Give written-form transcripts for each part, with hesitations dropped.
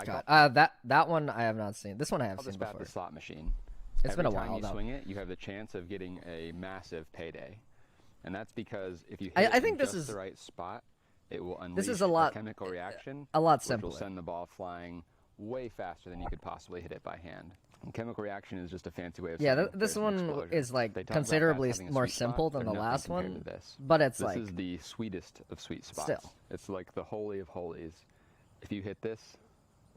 God. That one I have not seen. This one I have seen before. The slot machine. It's been a while. Every time you swing it, you have the chance of getting a massive payday, and that's because if you hit it in just the right spot, it will unleash a chemical reaction, simpler. Which will send the ball flying way faster than you could possibly hit it by hand. And chemical reaction is just a fancy way of saying this one is like considerably more simple than the last one, but it's this is the sweetest of sweet spots. Still, it's like the holy of holies. If you hit this,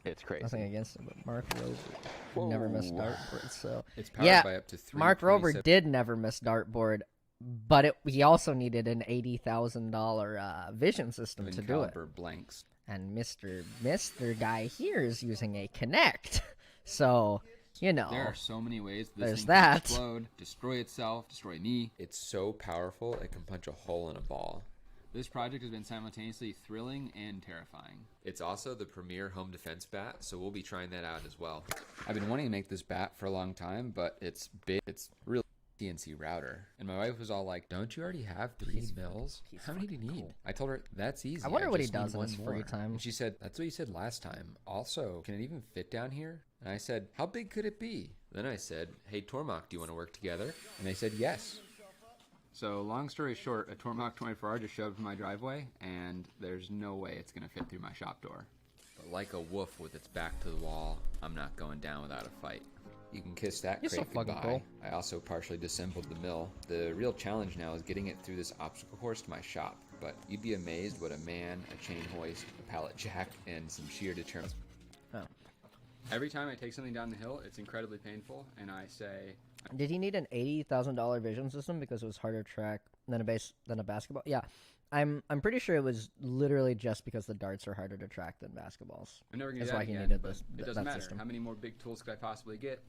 it's crazy. Nothing against him, but Mark Rober never missed dartboard. So it's powered by up to 3. Mark Rober did never miss dartboard, but he also needed an $80,000 vision system to do it. Blanks. And Mr. guy here is using a Kinect, so you know there are so many ways this thing can explode, destroy itself, destroy me. It's so powerful it can punch a hole in a ball. This project has been simultaneously thrilling and terrifying. It's also the premier home defense bat, so we'll be trying that out as well. I've been wanting to make this bat for a long time, but it's big. It's really CNC router. And my wife was all like, don't you already have 3 mils? How many do you need? Cool. I told her, that's easy. I wonder what he does in his free time. And she said, that's what you said last time. Also, can it even fit down here? And I said, how big could it be? Then I said, hey, Tormach, do you want to work together? And they said, yes. So long story short, a Tormach 24R just showed up in my driveway, and there's no way it's going to fit through my shop door. But like a wolf with its back to the wall, I'm not going down without a fight. You can kiss that crate goodbye. Cool. I also partially disassembled the mill. The real challenge now is getting it through this obstacle course to my shop. But you'd be amazed what a man, a chain hoist, a pallet jack, and some sheer determination. Oh. Every time I take something down the hill, it's incredibly painful, and I say... Did he need an $80,000 vision system because it was harder to track than a basketball? Yeah, I'm pretty sure it was literally just because the darts are harder to track than basketballs. I'm never gonna That's do that why again, he needed this. It doesn't matter. System. How many more big tools could I possibly get?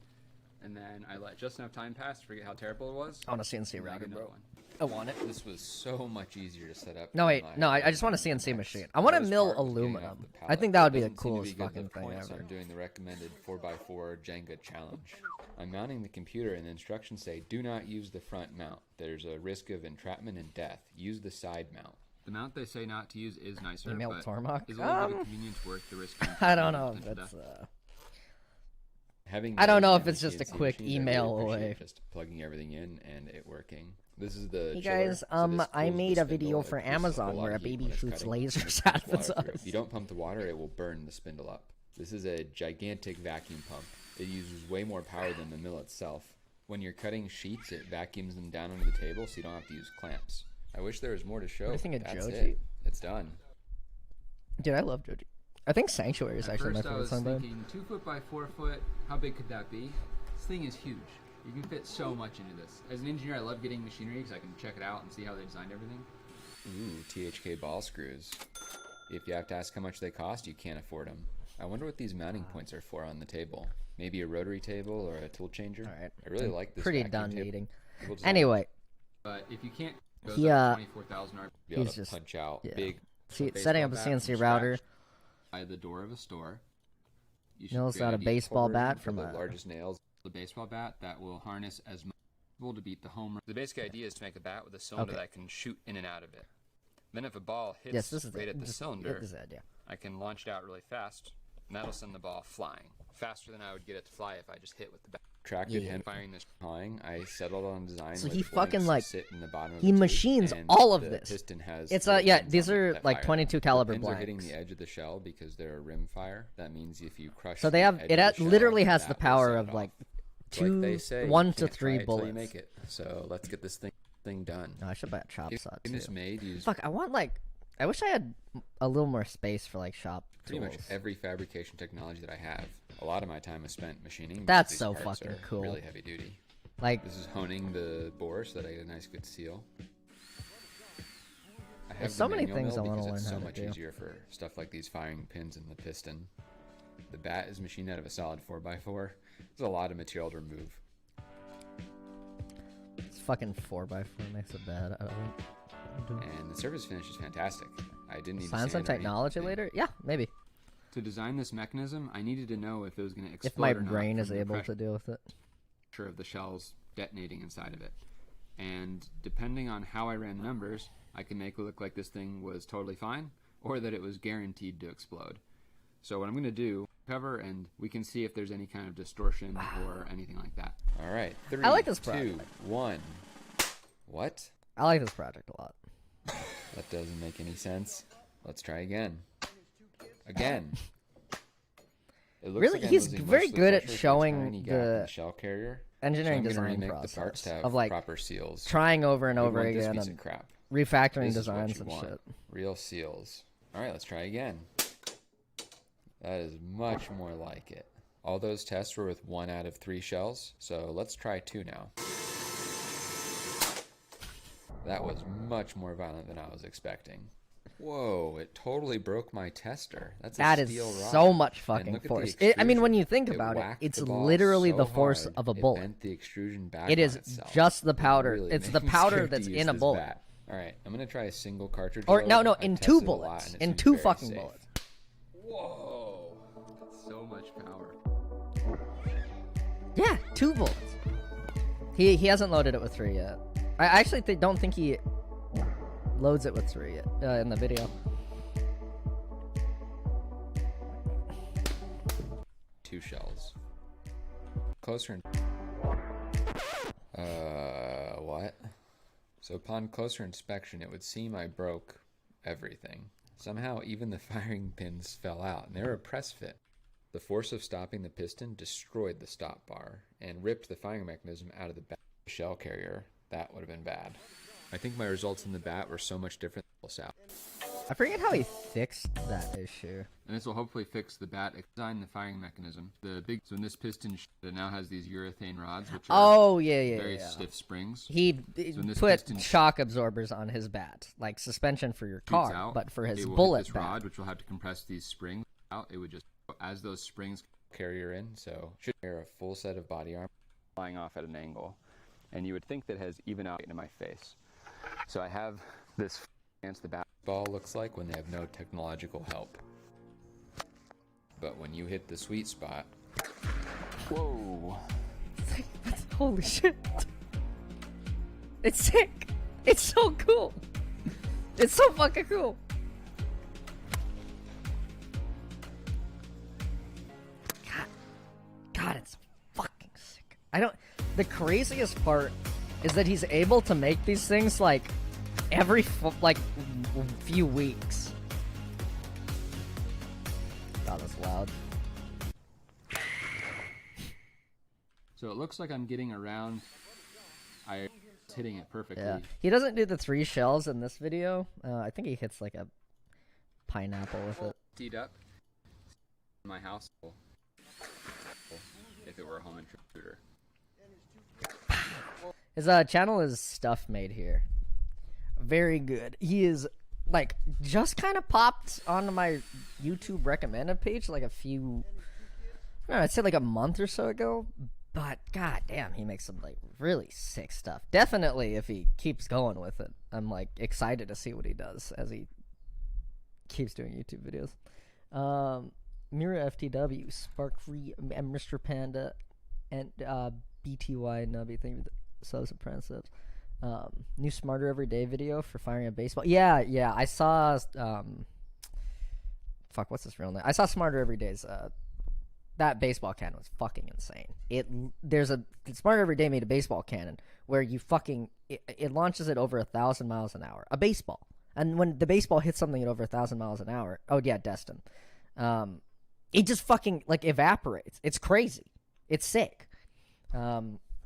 And then I let just enough time pass to forget how terrible it was. I want a CNC router, bro. One. I want it. This was so much easier to set up. No, wait, no, I just want a CNC machine. I want to mill aluminum. I think that would be the coolest fucking thing ever. I'm doing the recommended 4x4 Jenga challenge. I'm mounting the computer and the instructions say, do not use the front mount. There's a risk of entrapment and death. Use the side mount. The mount they say not to use is nicer, Email but Tormach? is a little bit of convenience worth the risk? I don't know if it's... I don't know if it's just a quick email away. Just plugging everything in and it working. This is the hey guys, I made a video for Amazon where a baby shoots lasers at us. If you don't pump the water, it will burn the spindle up. This is a gigantic vacuum pump. It uses way more power than the mill itself. When you're cutting sheets, it vacuums them down onto the table so you don't have to use clamps. I wish there was more to show. What do you think of That's Joji? It's done. Dude, I love Joji. I think Sanctuary is actually my favorite song. I was thinking 2 foot by 4 foot. How big could that be? This thing is huge. You can fit so much into this. As an engineer, I love getting machinery because I can check it out and see how they designed everything. Ooh, THK ball screws. If you have to ask how much they cost, you can't afford them. I wonder what these mounting points are for on the table. Maybe a rotary table or a tool changer. All right. I really like this. Pretty done eating. Anyway. But if you can't, he he's just punch out big. Setting up a CNC router. By the door of a store. Mills out a baseball bat from the largest nails. The baseball bat that will harness as much to beat the home run. The basic idea is to make a bat with a cylinder that can shoot in and out of it. Then if a ball hits right at the cylinder, I can launch it out really fast, and that'll send the ball flying faster than I would get it to fly if I just hit with the bat. Tracted him firing this flying. I settled on design. So he fucking like sit in the bottom he of machines all of this. Piston has it's these are like 22 caliber blanks. Are hitting the edge of the shell because they're a rim fire. That means if you crush. So they have literally has the power of like 1 to 3 bullets. You make it. So let's get this thing done. No, I should buy a chop saw too. Made, Fuck, I wish I had a little more space for like shop Pretty tools. much every fabrication technology that I have. A lot of my time is spent machining. That's so fucking cool. Really heavy duty. Like this is honing the bore so that I get a nice good seal. I have so many things I want to learn it's how so to much do. easier for stuff like these firing pins and the piston. The bat is machined out of a solid 4x4. There's a lot of material to remove. It's fucking 4x4 makes it bad. And the surface finish is fantastic. I didn't need science and technology later. Yeah, maybe. To design this mechanism, I needed to know if it was going to explode. If my brain is able to deal with it. Sure, of the shells detonating inside of it, and depending on how I ran the numbers, I can make it look like this thing was totally fine, or that it was guaranteed to explode. So what I'm going to do cover, and we can see if there's any kind of distortion or anything like that. All right, 3, I like this 2, project. 1. What? I like this project a lot. That doesn't make any sense. Let's try again. Again. It looks Really, like he's very good at showing the shell carrier. Engineering so design the process parts to have of like proper seals. trying over and over this again piece and of crap. refactoring This is what designs you and want. shit. Real seals. All right, let's try again. That is much more like it. All those tests were with 1 out of 3 shells, so let's try 2 now. That was much more violent than I was expecting. Whoa, it totally broke my tester. That is so much fucking force. I mean, when you think about it, it's literally the force of a bullet. It bent the extrusion back It is on itself. just the powder. Really it's made the me powder scared to that's use in a this bullet. bat. All right, I'm going to try a single cartridge Or load. no, I've in tested 2 a lot, bullets. and it's In been 2 very fucking safe. bullets. Whoa, that's so much power. Yeah, 2 bullets. He hasn't loaded it with 3 yet. I actually don't think he loads it with 3 yet in the video. 2 shells. Closer. What? So upon closer inspection, it would seem I broke everything. Somehow, even the firing pins fell out, and they were a press fit. The force of stopping the piston destroyed the stop bar and ripped the firing mechanism out of the bat shell carrier. That would have been bad. I think my results in the bat were so much different than the out. I forget how he fixed that issue. And this will hopefully fix the bat. Design the firing mechanism. So in this piston, it now has these urethane rods, which are very stiff springs. He put shock absorbers on his bat, like suspension for your car, but for his bullet bat. Rod, which will have to compress these springs out. It would just, as those springs carrier in, so should wear a full set of body armor. Flying off at an angle, and you would think that has even out into my face. So I have this against the bat. Ball looks like when they have no technological help. But when you hit the sweet spot, whoa! Holy shit! It's sick. It's so cool. It's so fucking cool. God, it's fucking sick. The craziest part is that he's able to make these things like every few weeks. God, that's loud. So it looks like I'm getting around. I'm hitting it perfectly. Yeah. He doesn't do the 3 shells in this video. I think he hits like a pineapple with it. Teed up. My house. If it were a home intruder. His channel is Stuff Made Here. Very good. He is like just kind of popped onto my YouTube recommended page like I'd say like a month or so ago. But god damn, he makes some like really sick stuff. Definitely if he keeps going with it. I'm like excited to see what he does as he keeps doing YouTube videos. Mira FTW, Spark Free, and Mr. Panda, and BTY Nubby, thank you so surprised. New Smarter Everyday video for firing a baseball. Yeah, I saw fuck, what's his real name? I saw Smarter Everyday's that baseball cannon was fucking insane. Smarter Everyday made a baseball cannon where you fucking it launches it over 1,000 miles an hour. A baseball. And when the baseball hits something at over 1,000 miles an hour, oh yeah, Destin. It just fucking like evaporates. It's crazy. It's sick.